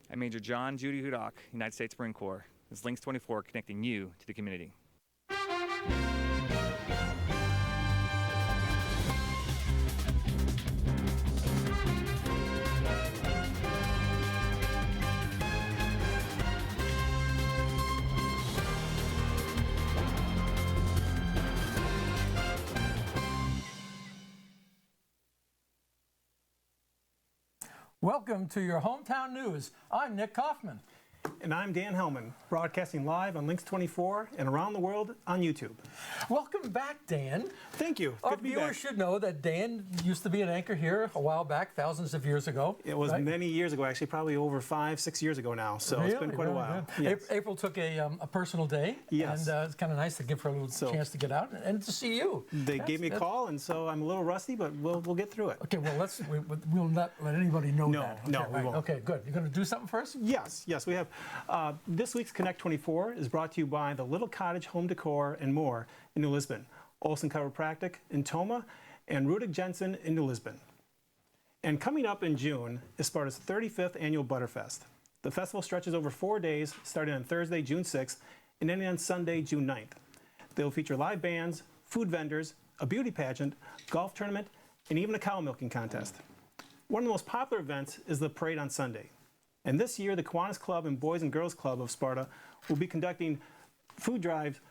I'm Major John Judy Hudock, United States Marine Corps. This is LYNXX 24 connecting you to the community. Welcome to your hometown news. I'm Nick Kaufman. And I'm Dan Hellman, broadcasting live on LYNXX 24 and around the world on YouTube. Welcome back, Dan. Thank you. Our viewers should know that Dan used to be an anchor here a while back, thousands of years ago. It was many years ago, actually, probably over 5-6 years ago now. So really? It's been quite a while. Yes. April took a personal day. Yes. And it's kind of nice to give her a little chance to get out and to see you. They gave me a call, and so I'm a little rusty, but we'll get through it. Okay, well, we'll not let anybody know that. Okay, No, we won't. Okay, good. You're going to do something first? Yes, we have. This week's Connect 24 is brought to you by the Little Cottage Home Decor and More in New Lisbon, Olson Chiropractic in Toma, and Rudig Jensen in New Lisbon. And coming up in June is Sparta's 35th annual Butterfest. The festival stretches over 4 days, starting on Thursday, June 6th, and ending on Sunday, June 9th. They will feature live bands, food vendors, a beauty pageant, golf tournament, and even a cow milking contest. One of the most popular events is the parade on Sunday. And this year, the Kiwanis Club and Boys and Girls Club of Sparta will be conducting food drives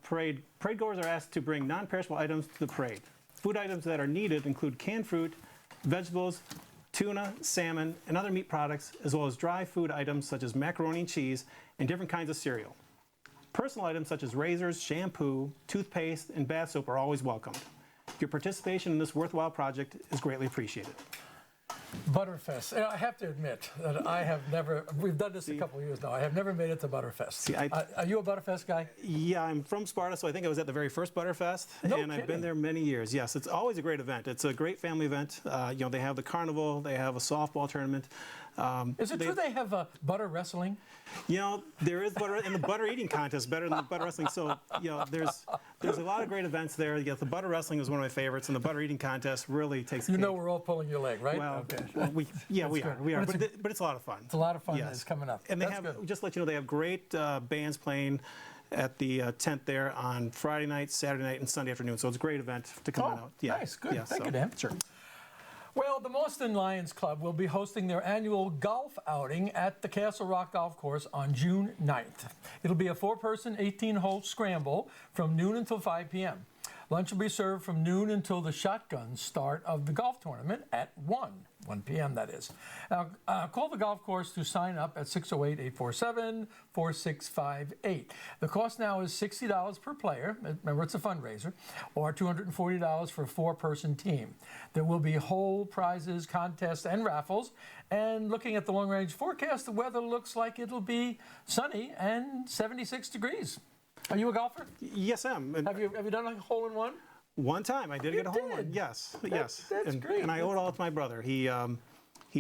parade. Parade goers are asked to bring non-perishable items to the parade. Food items that are needed include canned fruit, vegetables, tuna, salmon, and other meat products, as well as dry food items such as macaroni and cheese and different kinds of cereal. Personal items such as razors, shampoo, toothpaste, and bath soap are always welcomed. Your participation in this worthwhile project is greatly appreciated. Butterfest. I have to admit that I have never, we've done this a couple of years now, I have never made it to Butterfest. Are you a Butterfest guy? Yeah, I'm from Sparta, so I think I was at the very first Butterfest. No and kidding. I've been there many years. Yes, it's always a great event. It's a great family event. They have the carnival, they have a softball tournament. Is it true they have butter wrestling? There is butter, and the butter eating contest better than the butter wrestling. So, there's a lot of great events there. The butter wrestling is one of my favorites, and the butter eating contest really takes. You know, we're all pulling your leg, right? Well, okay. we are. But it's a lot of fun. It's a lot of fun. Yes. It's coming up. And they have, just to let you know, they have great bands playing at the tent there on Friday night, Saturday night, and Sunday afternoon. So it's a great event to come on out. Yeah. Nice, good. Yeah, Thank you, Dan. Sure. Well, the Mauston Lions Club will be hosting their annual golf outing at the Castle Rock Golf Course on June 9th. It'll be a 4-person, 18-hole scramble from noon until 5 p.m. Lunch will be served from noon until the shotgun start of the golf tournament at 1 p.m. that is. Now, call the golf course to sign up at 608-847-4658. The cost now is $60 per player, remember it's a fundraiser, or $240 for a 4-person team. There will be whole prizes, contests, and raffles. And looking at the long-range forecast, the weather looks like it'll be sunny and 76 degrees. Are you a golfer? Yes, I am. Have you done a hole-in-one? One time, I did get a hole in. Yes, yes. That's great. And I owe it all to my brother. He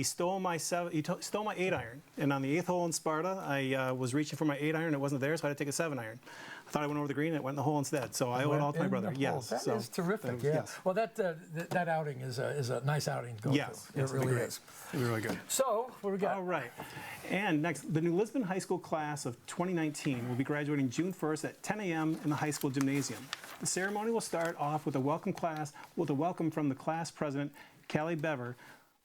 stole my 8-iron, and on the 8th hole in Sparta, I was reaching for my 8-iron. It wasn't there, so I had to take a 7-iron. I thought I went over the green, and it went in the hole instead. So I owe it all to my brother. Yes, that is terrific. Yeah. Yes. Well, that outing is a nice outing to go to. It really is. It'll be really good. So what do we got? All right. And next, the New Lisbon High School class of 2019 will be graduating June 1st at 10 a.m. in the high school gymnasium. The ceremony will start off with a welcome from the class president, Callie Bever,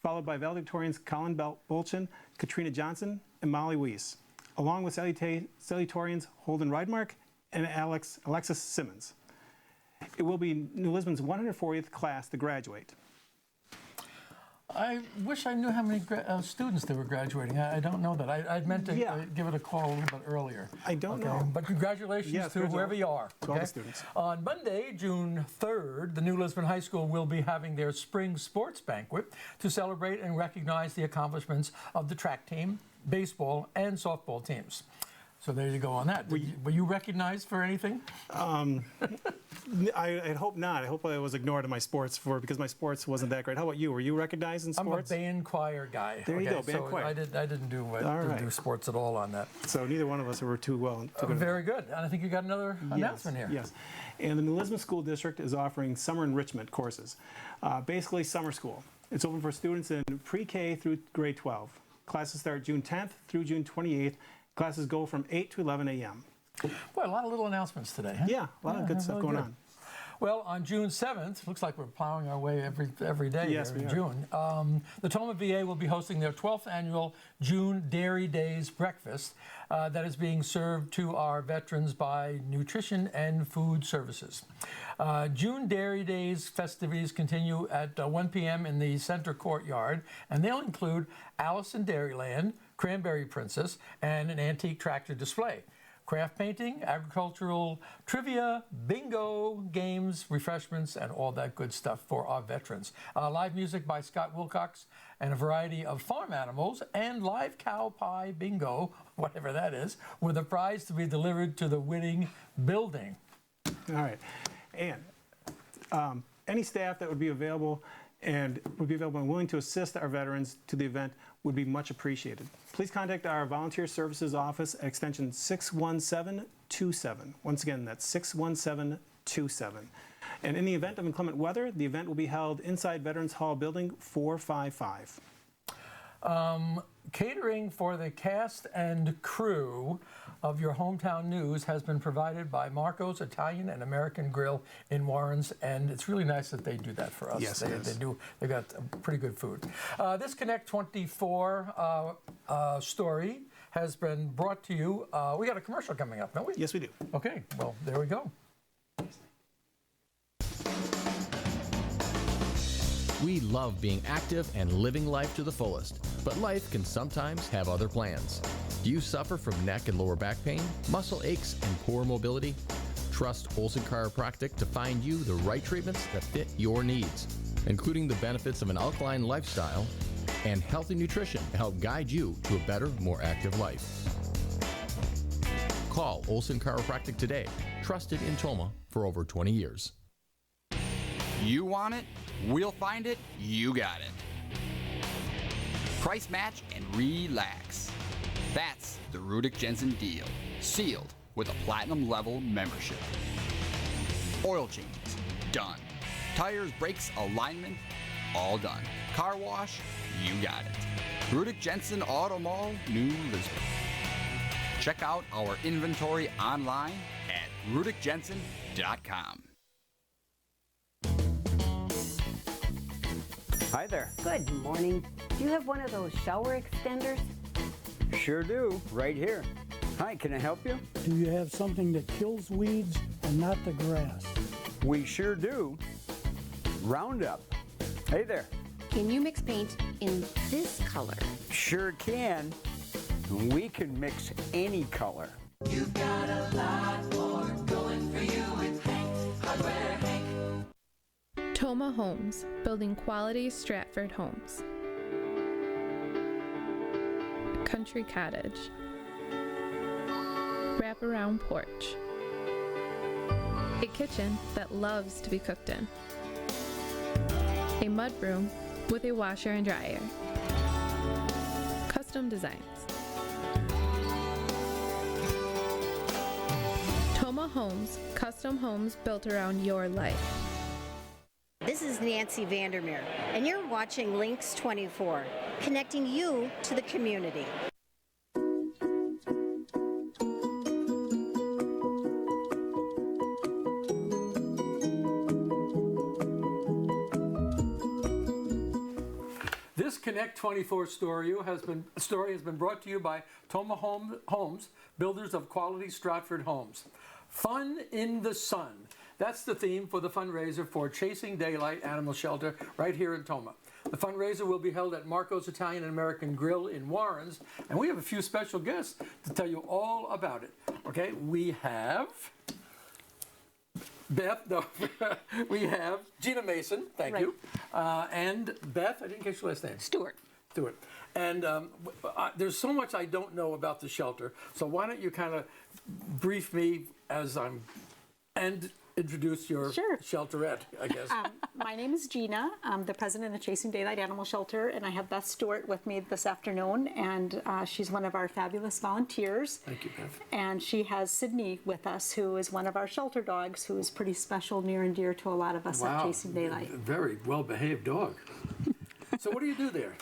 followed by valedictorians Colin Bolchin, Katrina Johnson, and Molly Weiss, along with salutatorians Holden Reidmark and Alexis Simmons. It will be New Lisbon's 140th class to graduate. I wish I knew how many students they were graduating. I don't know that. I meant to give it a call a little bit earlier. I don't know. But congratulations to whoever you are. To all the students. On Monday, June 3rd, the New Lisbon High School will be having their spring sports banquet to celebrate and recognize the accomplishments of the track team, baseball, and softball teams. So there you go on that. Were you recognized for anything? I hope not. I hope I was ignored in my sports because my sports wasn't that great. How about you? Were you recognized in sports? I'm a band choir guy. There you go, band choir. I didn't do sports at all on that. So neither one of us were too well. Very good. And I think you got another announcement here. Yes. And the New Lisbon School District is offering summer enrichment courses, basically summer school. It's open for students in pre-K through grade 12. Classes start June 10th through June 28th. Classes go from 8 to 11 a.m. Boy, a lot of little announcements today, huh? Yeah, a lot of good stuff really going good. on. Well, on June 7th, looks like we're plowing our way every day Yes, here we in are. June. The Toma VA will be hosting their 12th annual June Dairy Days breakfast that is being served to our veterans by Nutrition and Food Services. June Dairy Days festivities continue at 1 p.m. in the center courtyard, and they'll include Alice in Dairyland, Cranberry Princess, and an antique tractor display. Craft painting, agricultural trivia, bingo, games, refreshments, and all that good stuff for our veterans. Live music by Scott Wilcox and a variety of farm animals, and live cow pie bingo, whatever that is, with a prize to be delivered to the winning building. All right. And any staff that would be available and willing to assist our veterans to the event would be much appreciated. Please contact our Volunteer Services Office at extension 61727. Once again, that's 61727. And in the event of inclement weather, the event will be held inside Veterans Hall Building 455. Catering for the cast and crew of your hometown news has been provided by Marco's Italian and American Grill in Warrens, and it's really nice that they do that for us. Yes, they do. They got pretty good food. This Connect 24 story has been brought to you. We got a commercial coming up, don't we? Yes, we do. Okay. Well, there we go. We love being active and living life to the fullest, but life can sometimes have other plans. Do you suffer from neck and lower back pain, muscle aches, and poor mobility? Trust Olson Chiropractic to find you the right treatments that fit your needs, including the benefits of an alkaline lifestyle and healthy nutrition to help guide you to a better, more active life. Call Olson Chiropractic today, trusted in Toma for over 20 years. You want it? We'll find it. You got it. Price match and relax. That's the Rudick Jensen deal. Sealed with a platinum level membership. Oil changes, done. Tires, brakes, alignment, all done. Car wash, you got it. Rudick Jensen Auto Mall, New Lisbon. Check out our inventory online at rudickjensen.com. Hi there. Good morning. Do you have one of those shower extenders? Sure do, right here. Hi, can I help you? Do you have something that kills weeds and not the grass? We sure do. Roundup. Hey there. Can you mix paint in this color? Sure can. We can mix any color. You've got a lot more going for you with Hank, Hardware Hank. Toma Homes, building quality Stratford homes. Country cottage. Wraparound porch. A kitchen that loves to be cooked in. A mudroom with a washer and dryer. Custom designs. Toma Homes, custom homes built around your life. This is Nancy Vandermeer, and you're watching LYNXX 24, connecting you to the community. This Connect 24 story has been brought to you by Toma Homes, builders of quality Stratford homes. Fun in the sun. That's the theme for the fundraiser for Chasing Daylight Animal Shelter right here in Toma. The fundraiser will be held at Marco's Italian and American Grill in Warrens, and we have a few special guests to tell you all about it. Okay, we have Beth, no, we have Gina Mason, thank you, and Beth, I didn't catch your last name. Stewart. And there's so much I don't know about the shelter, so why don't you kind of brief me as and introduce your shelterette, I guess. My name is Gina. I'm the president of Chasing Daylight Animal Shelter, and I have Beth Stewart with me this afternoon, and she's one of our fabulous volunteers. Thank you, Beth. And she has Sydney with us, who is one of our shelter dogs, who is pretty special, near and dear to a lot of us at Chasing Daylight. Very well-behaved dog. So what do you do there?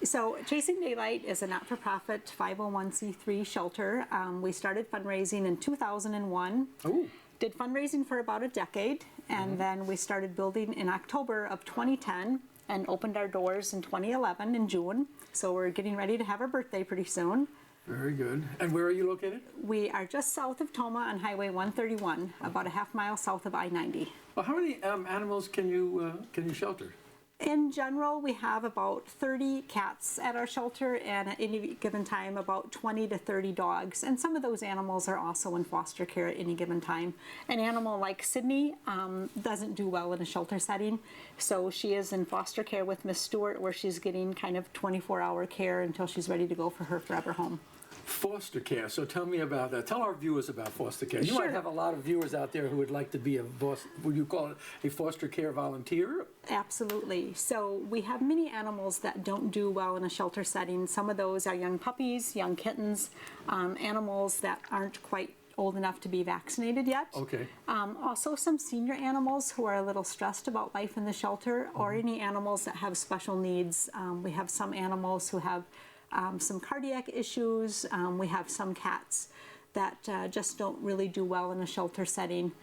So Chasing Daylight is a not-for-profit 501c3 shelter. We started fundraising in 2001. Ooh. Did fundraising for about a decade, and then we started building in October of 2010 and opened our doors in 2011 in June. So we're getting ready to have our birthday pretty soon. Very good. And where are you located? We are just south of Toma on Highway 131, about a half mile south of I-90. Well, how many animals can you shelter? In general, we have about 30 cats at our shelter, and at any given time, about 20 to 30 dogs. And some of those animals are also in foster care at any given time. An animal like Sydney doesn't do well in a shelter setting, so she is in foster care with Miss Stewart, where she's getting kind of 24-hour care until she's ready to go for her forever home. Foster care. So tell me about that. Tell our viewers about foster care. You Sure. might have a lot of viewers out there who would like to be would you call it a foster care volunteer? Absolutely. So we have many animals that don't do well in a shelter setting. Some of those are young puppies, young kittens, animals that aren't quite old enough to be vaccinated yet. Okay. Also some senior animals who are a little stressed about life in the shelter, or any animals that have special needs. We have some animals who have some cardiac issues. We have some cats that just don't really do well in a shelter setting.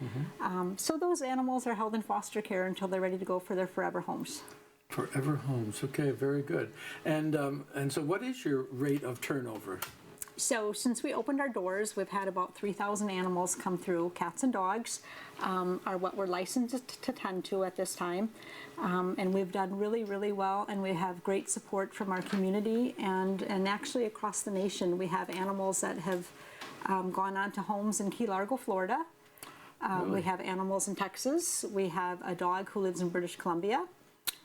So those animals are held in foster care until they're ready to go for their forever homes. Forever homes. Okay, very good. And so what is your rate of turnover? So since we opened our doors, we've had about 3,000 animals come through. Cats and dogs are what we're licensed to tend to at this time. And we've done really, really well, and we have great support from our community and actually across the nation. We have animals that have gone on to homes in Key Largo, Florida. We have animals in Texas. We have a dog who lives in British Columbia.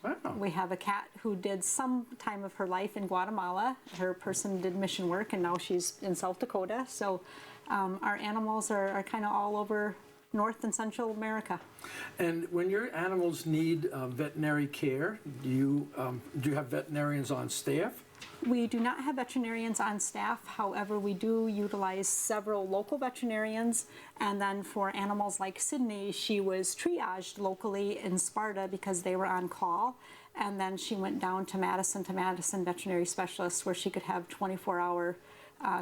Wow. We have a cat who did some time of her life in Guatemala. Her person did mission work, and now she's in South Dakota. So our animals are kind of all over North and Central America. And when your animals need veterinary care, do you have veterinarians on staff? We do not have veterinarians on staff. However, we do utilize several local veterinarians. And then for animals like Sydney, she was triaged locally in Sparta because they were on call. And then she went down to Madison veterinary specialists, where she could have 24-hour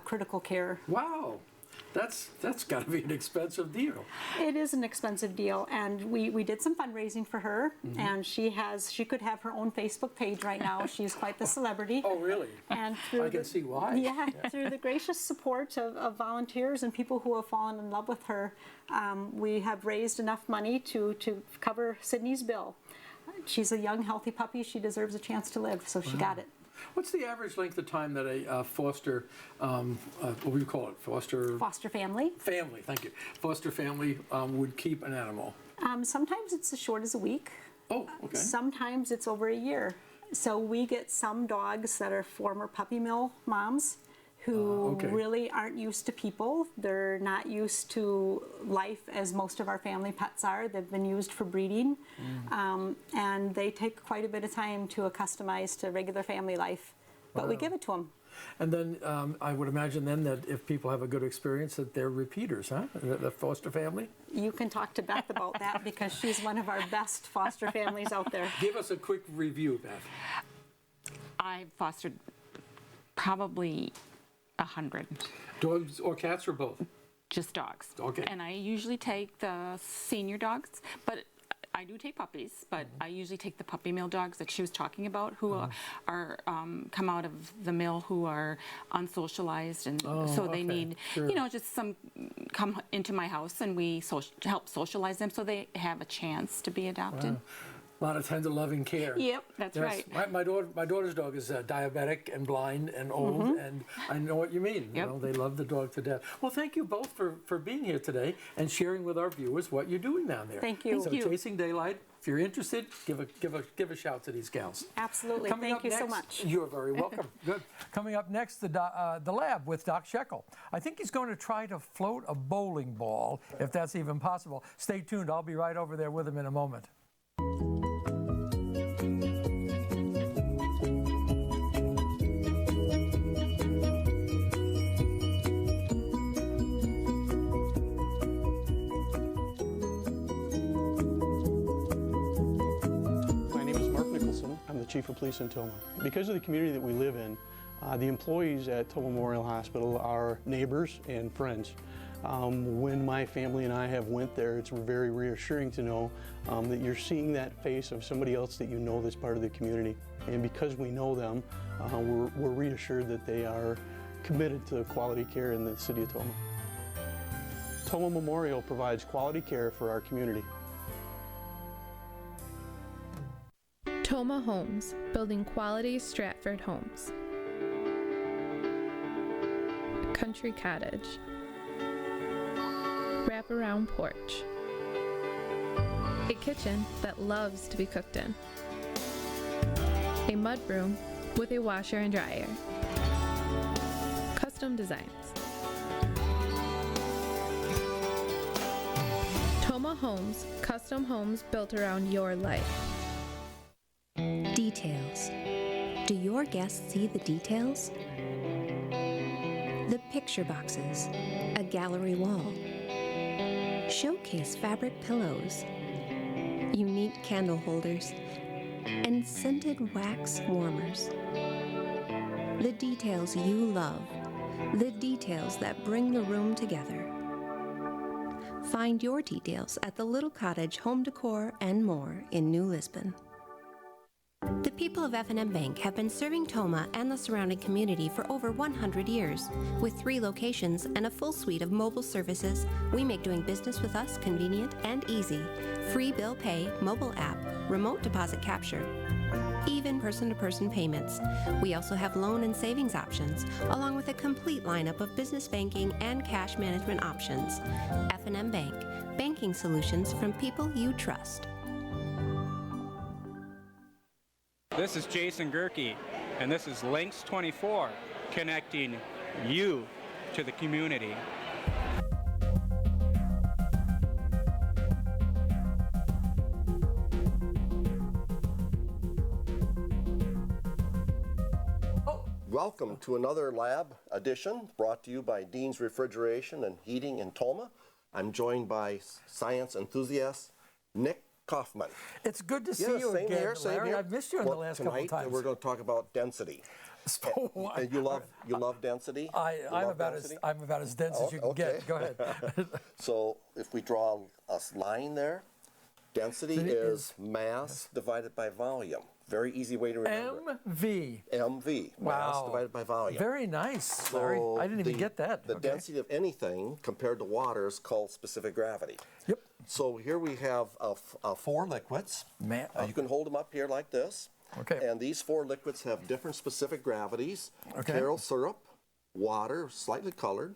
critical care. Wow. That's got to be an expensive deal. It is an expensive deal, and we did some fundraising for her, and she could have her own Facebook page right now. She's quite the celebrity. Oh, really? And I can see why. Yeah, through the gracious support of volunteers and people who have fallen in love with her, we have raised enough money to cover Sydney's bill. She's a young, healthy puppy. She deserves a chance to live, so she got it. What's the average length of time that a foster, what do you call it, Foster family. Family, thank you. Foster family would keep an animal? Sometimes it's as short as a week. Oh, okay. Sometimes it's over a year. So we get some dogs that are former puppy mill moms who really aren't used to people. They're not used to life as most of our family pets are. They've been used for breeding, and they take quite a bit of time to accustomize to regular family life, but we give it to them. And then I would imagine then that if people have a good experience, that they're repeaters, huh? The foster family? You can talk to Beth about that, because she's one of our best foster families out there. Give us a quick review, Beth. I've fostered probably 100. Dogs or cats or both? Just dogs. Okay. And I usually take the senior dogs, but I do take puppies, but I usually take the puppy mill dogs that she was talking about, who are come out of the mill, who are unsocialized, and so they need, you know, just some come into my house, and we help socialize them so they have a chance to be adopted. Wow. A lot of tender, loving care. Yep, that's right. My daughter's dog is diabetic and blind and old, and I know what you mean. You know, they love the dog to death. Well, thank you both for being here today and sharing with our viewers what you're doing down there. Thank you. So Chasing Daylight, if you're interested, give a shout to these gals. Absolutely. Thank you so much. You're very welcome. Good. Coming up next, the lab with Doc Scheckel. I think he's going to try to float a bowling ball, if that's even possible. Stay tuned. I'll be right over there with him in a moment. Chief of Police in Toma. Because of the community that we live in, the employees at Toma Memorial Hospital are neighbors and friends. When my family and I have went there, it's very reassuring to know that you're seeing that face of somebody else that you know that's part of the community. And because we know them, we're reassured that they are committed to quality care in the city of Toma. Toma Memorial provides quality care for our community. Toma Homes, building quality Stratford homes. Country cottage. Wraparound porch. A kitchen that loves to be cooked in. A mudroom with a washer and dryer. Custom designs. Toma Homes, custom homes built around your life. Details. Do your guests see the details? The picture boxes, a gallery wall, showcase fabric pillows, unique candle holders, and scented wax warmers. The details you love, the details that bring the room together. Find your details at the Little Cottage Home Decor and more in New Lisbon. The people of F&M Bank have been serving Toma and the surrounding community for over 100 years. With 3 locations and a full suite of mobile services, we make doing business with us convenient and easy. Free bill pay, mobile app, remote deposit capture, even person-to-person payments. We also have loan and savings options, along with a complete lineup of business banking and cash management options. F&M Bank, banking solutions from people you trust. This is Jason Gerke, and this is LYNXX 24, connecting you to the community. Welcome to another lab edition brought to you by Dean's Refrigeration and Heating in Toma. I'm joined by science enthusiast Nick Kaufman. It's good to see you again, here, Larry. I've missed you in the last couple of times. We're going to talk about density. And you love density? I'm about as dense as you can get. Go ahead. So if we draw a line there, density is mass divided by volume. Very easy way to remember. MV. MV. Wow. Mass divided by volume. Very nice, Larry. I didn't even get that. The density of anything compared to water is called specific gravity. Yep. So here we have 4 liquids. You can hold them up here like this. Okay. And these 4 liquids have different specific gravities. Okay. Caryl syrup, water, slightly colored,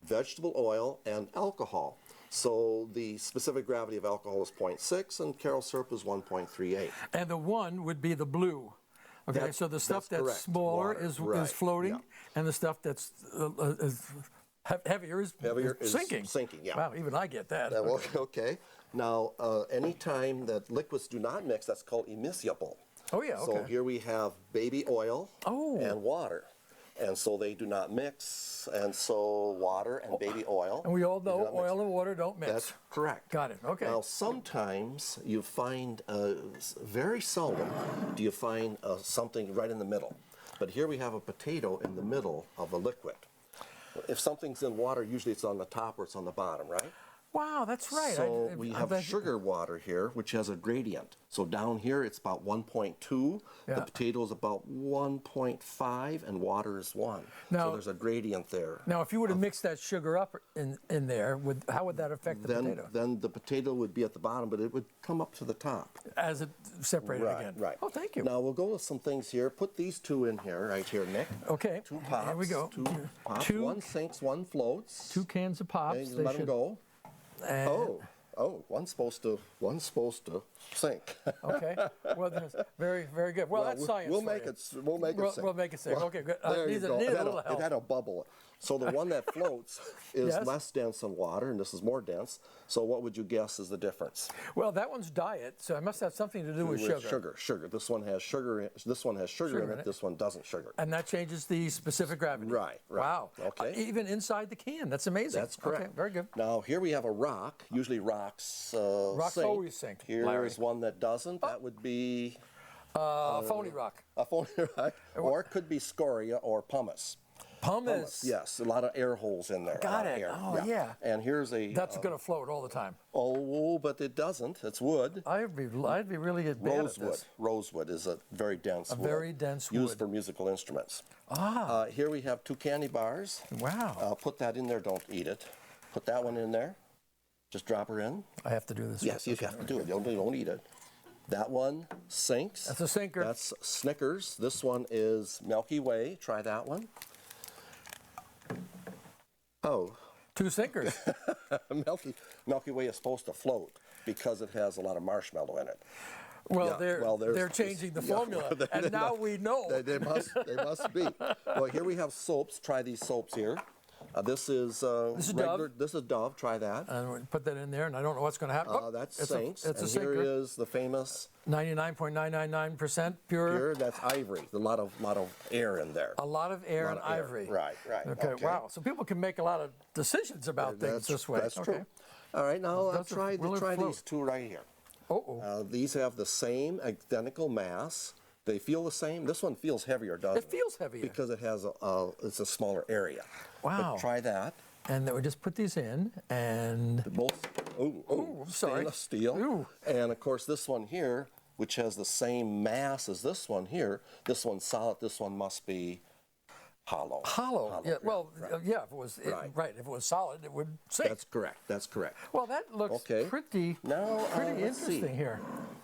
vegetable oil, and alcohol. So the specific gravity of alcohol is 0.6 and Caryl syrup is 1.38. And the 1 would be the blue. Okay, so the stuff that's smaller is floating, and the stuff that's heavier is sinking. Sinking, yeah. Wow, even I get that. Okay. Now, anytime that liquids do not mix, that's called immiscible. Oh, yeah, okay. So here we have baby oil and water. And so they do not mix, and so water and baby oil. And we all know oil and water don't mix. That's correct. Got it, okay. Now sometimes you find, very seldom do you find something right in the middle. But here we have a potato in the middle of a liquid. If something's in water, usually it's on the top or it's on the bottom, right? Wow, that's right. So we have sugar water here, which has a gradient. So down here it's about 1.2. Yeah. The potato is about 1.5, and water is 1. Now, so there's a gradient there. Now, if you were to mix that sugar up in there, how would that affect the potato? Then the potato would be at the bottom, but it would come up to the top. As it separated again. Right. Oh, thank you. Now we'll go with some things here. Put these 2 in here, right here, Nick. Okay. 2 pops. Here we go. 2 pops. 1 sinks, 1 floats. 2 cans of pops. And let them go. One's supposed to sink. Okay. Well, that's very, very good. Well, that's science. We'll make it sink. We'll make it sink. Well, okay, good. There you go. Need a little help. It had a bubble. So the one that floats is less dense than water, and this is more dense. So what would you guess is the difference? Well, that one's diet, so it must have something to do with sugar. Sugar. This one has sugar. This one has sugar in it. This one doesn't sugar. And that changes the specific gravity. Right. Wow. Okay. Even inside the can. That's amazing. That's correct. Okay, very good. Now here we have a rock. Usually rocks Rocks sink. always sink. Here is one that doesn't. That would be Phony rock. A phony rock. Or it could be scoria or pumice. Pumice. Yes, a lot of air holes in there. Got it. Air. Oh, yeah. And here's a... That's going to float all the time. Oh, but it doesn't. It's wood. I'd be really bad at this. Rosewood is a very dense wood. Very dense wood. Used for musical instruments. Ah. Here we have 2 candy bars. Wow. Put that in there. Don't eat it. Put that one in there. Just drop her in. I have to do this. Yes, you have to do it. Don't eat it. That one sinks. That's a sinker. That's Snickers. This one is Milky Way. Try that one. Oh. 2 sinkers. Milky Way is supposed to float because it has a lot of marshmallow in it. Well, they're changing the formula, and now we know. They must be. Well, here we have soaps. Try these soaps here. This is regular. Dove. This is Dove. Try that. And we put that in there, and I don't know what's going to happen. That's Sinks. It's a and sinker. Here is the famous 99.999% pure. Pure. That's ivory. A lot of air in there. A lot of air and ivory. Right. Okay. Wow. So people can make a lot of decisions about things this way. That's true. All right. Now try these 2 right here. These have the same identical mass. They feel the same. This one feels heavier, doesn't it? It feels heavier. Because it has it's a smaller area. Wow. But try that. And then we just put these in, and... I'm sorry. Stainless steel. Ooh. And, of course, this one here, which has the same mass as this one here, this one's solid, this one must be hollow. Hollow. Yeah. Well, yeah. If it was if it was solid, it would sink. That's correct. Well, that looks pretty interesting here.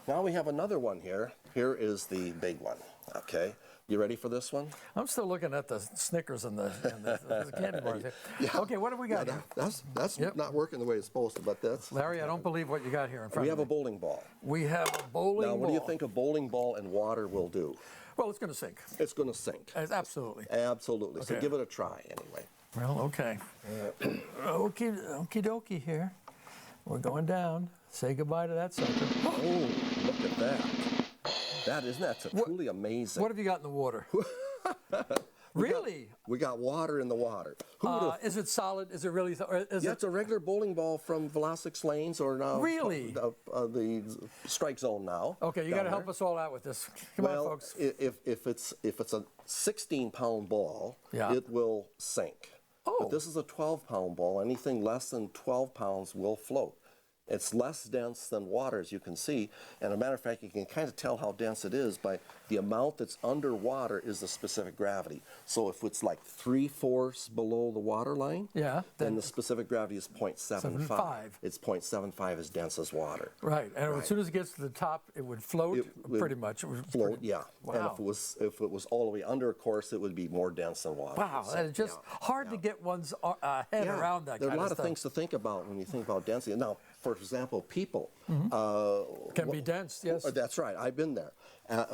Now we have another one here. Here is the big one. Okay. You ready for this one? I'm still looking at the Snickers and the candy bars here. Okay, what have we got here? That's not working the way it's supposed to, but that's... Larry, I don't believe what you got here in front of me. We have a bowling ball. We have a bowling ball. Now, what do you think a bowling ball and water will do? Well, it's going to sink. It's going to sink. Absolutely. Absolutely. Okay. So give it a try anyway. Well, okay. Okie dokie here. We're going down. Say goodbye to that sucker. Oh, look at that. Isn't that truly amazing? What have you got in the water? Really? We got water in the water. Is it solid? Is it really? It's a regular bowling ball from LYNXX lanes or now. Really? The strike zone now. Okay, you got to help us all out with this. Come on, folks. If it's a 16-pound ball, it will sink. Oh. But this is a 12-pound ball. Anything less than 12 pounds will float. It's less dense than water, as you can see. And as a matter of fact, you can kind of tell how dense it is by the amount that's underwater is the specific gravity. So if it's like 3/4 below the water line, then the specific gravity is 0.75. It's 0.75 as dense as water. Right. And as soon as it gets to the top, it would float pretty much. It would float, Wow. And if it was all the way under, of course, it would be more dense than water. Wow. So, it's just hard to get one's head around that There are kind a lot of of things to think about when you think about density. Now, for example, people can be dense. Yes, that's right. I've been there.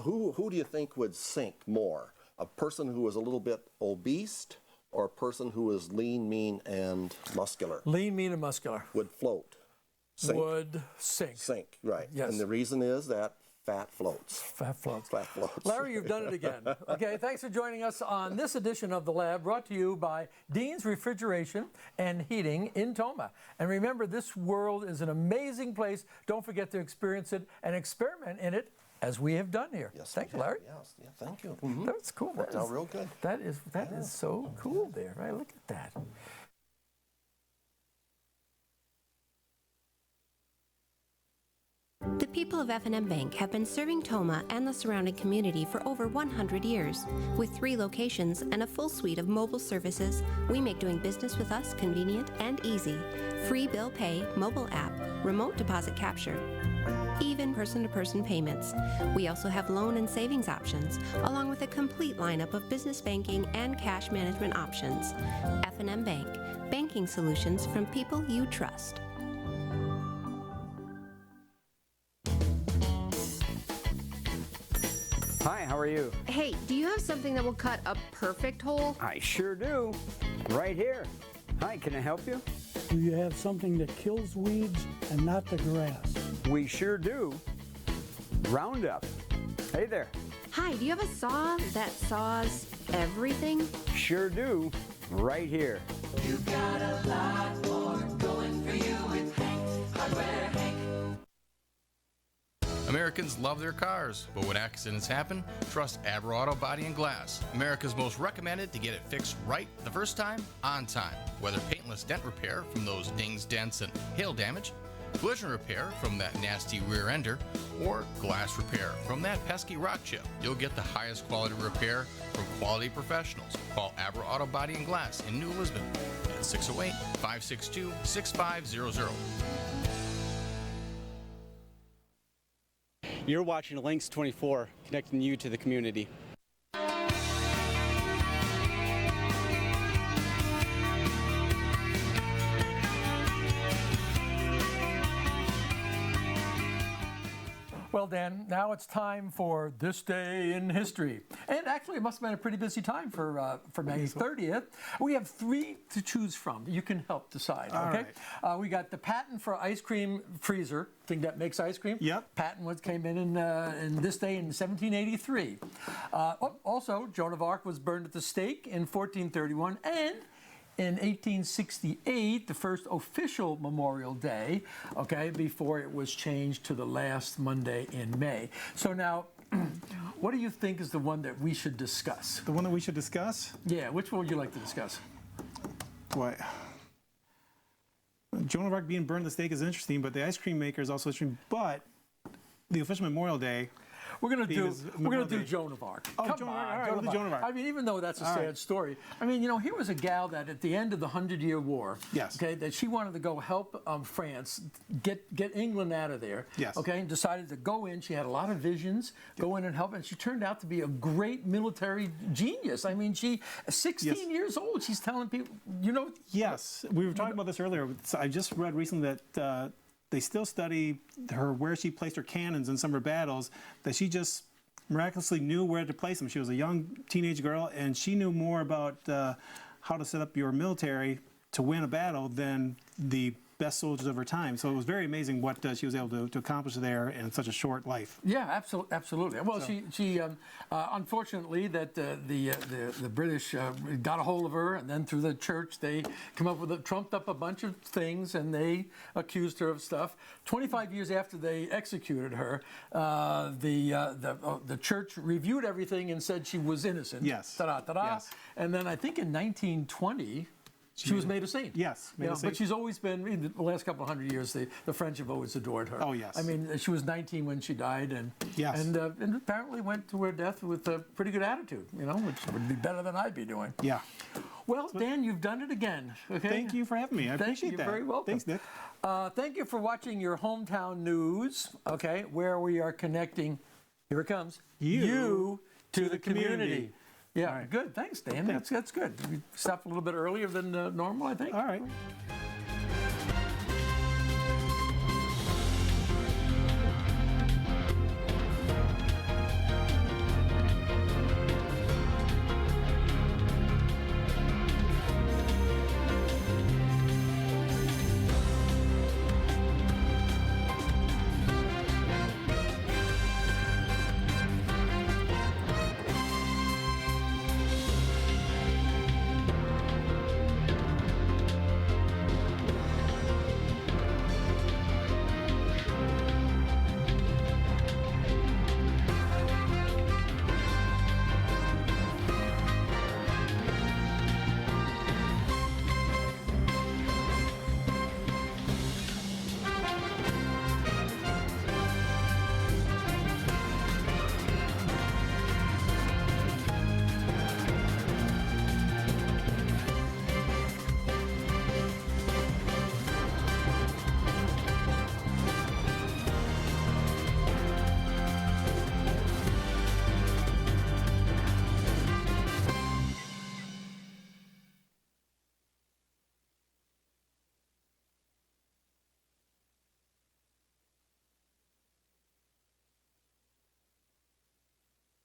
Who do you think would sink more? A person who is a little bit obese, or a person who is lean, mean, and muscular? Lean, mean, and muscular would float. Sink. Would sink. Sink. Right. Yes. And the reason is that fat floats. Fat floats. Fat floats. Larry, you've done it again. Okay, thanks for joining us on this edition of The Lab, brought to you by Dean's Refrigeration and Heating in Toma. And remember, this world is an amazing place. Don't forget to experience it and experiment in it, as we have done here. Yes, thank you, Larry. Yes, thank you. That's cool. Worked out real good. That is so cool there, right? Look at that. The people of F&M Bank have been serving Toma and the surrounding community for over 100 years. With 3 locations and a full suite of mobile services, we make doing business with us convenient and easy. Free bill pay, mobile app, remote deposit capture, even person-to-person payments. We also have loan and savings options, along with a complete lineup of business banking and cash management options. F&M Bank, banking solutions from people you trust. Hi, how are you? Hey, do you have something that will cut a perfect hole? I sure do. Right here. Hi, can I help you? Do you have something that kills weeds and not the grass? We sure do. Roundup. Hey there. Hi, do you have a saw that saws everything? Sure do. Right here. You got a lot more going for you with Hank Hardware Hank. Americans love their cars, but when accidents happen, trust Aber Auto Body and Glass. America's most recommended to get it fixed right the first time, on time. Whether paintless dent repair from those dings, dents, and hail damage, collision repair from that nasty rear ender, or glass repair from that pesky rock chip, you'll get the highest quality repair from quality professionals. Call Aber Auto Body and Glass in New Lisbon at 608-562-6500. You're watching LYNXX 24, connecting you to the community. Well, Dan, now it's time for This Day in History. And actually, it must have been a pretty busy time for May 30th. We have 3 to choose from. You can help decide, okay? We got the patent for ice cream freezer, thing that makes ice cream. Yep. Patent came in this day in 1783. Also, Joan of Arc was burned at the stake in 1431, and in 1868, the first official Memorial Day, okay, before it was changed to the last Monday in May. So now, what do you think is the one that we should discuss? The one that we should discuss? Yeah, which one would you like to discuss? What? Joan of Arc being burned at the stake is interesting, but the ice cream maker is also interesting. But the official Memorial Day. We're gonna do Joan of Arc. Oh, Joan of Arc. All right, we'll do Joan of Arc. I mean, even though that's a sad story, I mean, you know, here was a gal that at the end of the 100-Year War, okay, that she wanted to go help France get England out of there, okay, and decided to go in. She had a lot of visions, go in and help, and she turned out to be a great military genius. I mean, 16 years old, she's telling people, you know. Yes, we were talking about this earlier. So I just read recently that they still study where she placed her cannons in some of her battles, that she just miraculously knew where to place them. She was a young teenage girl, and she knew more about how to set up your military to win a battle than the best soldiers of her time. So it was very amazing what she was able to accomplish there in such a short life. Yeah, absolutely. Well, so. she unfortunately that the British got a hold of her, and then through the church they trumped up a bunch of things, and they accused her of stuff. 25 years after they executed her, the church reviewed everything and said she was innocent. Yes. Yes. And then I think in 1920. She was made a saint. Yes, made a saint. But she's always been, in the last couple of hundred years, the French have always adored her. Oh, yes. I mean, she was 19 when she died, and apparently went to her death with a pretty good attitude, you know, which would be better than I'd be doing. Yeah. Well, Dan, you've done it again. Okay? Thank you for having me. I appreciate that. You're very welcome. Thanks, Nick. Thank you for watching your hometown news, okay, where we are connecting, here it comes, you to the community. Yeah, good. Thanks, Dan. That's good. We stopped a little bit earlier than normal, I think. All right.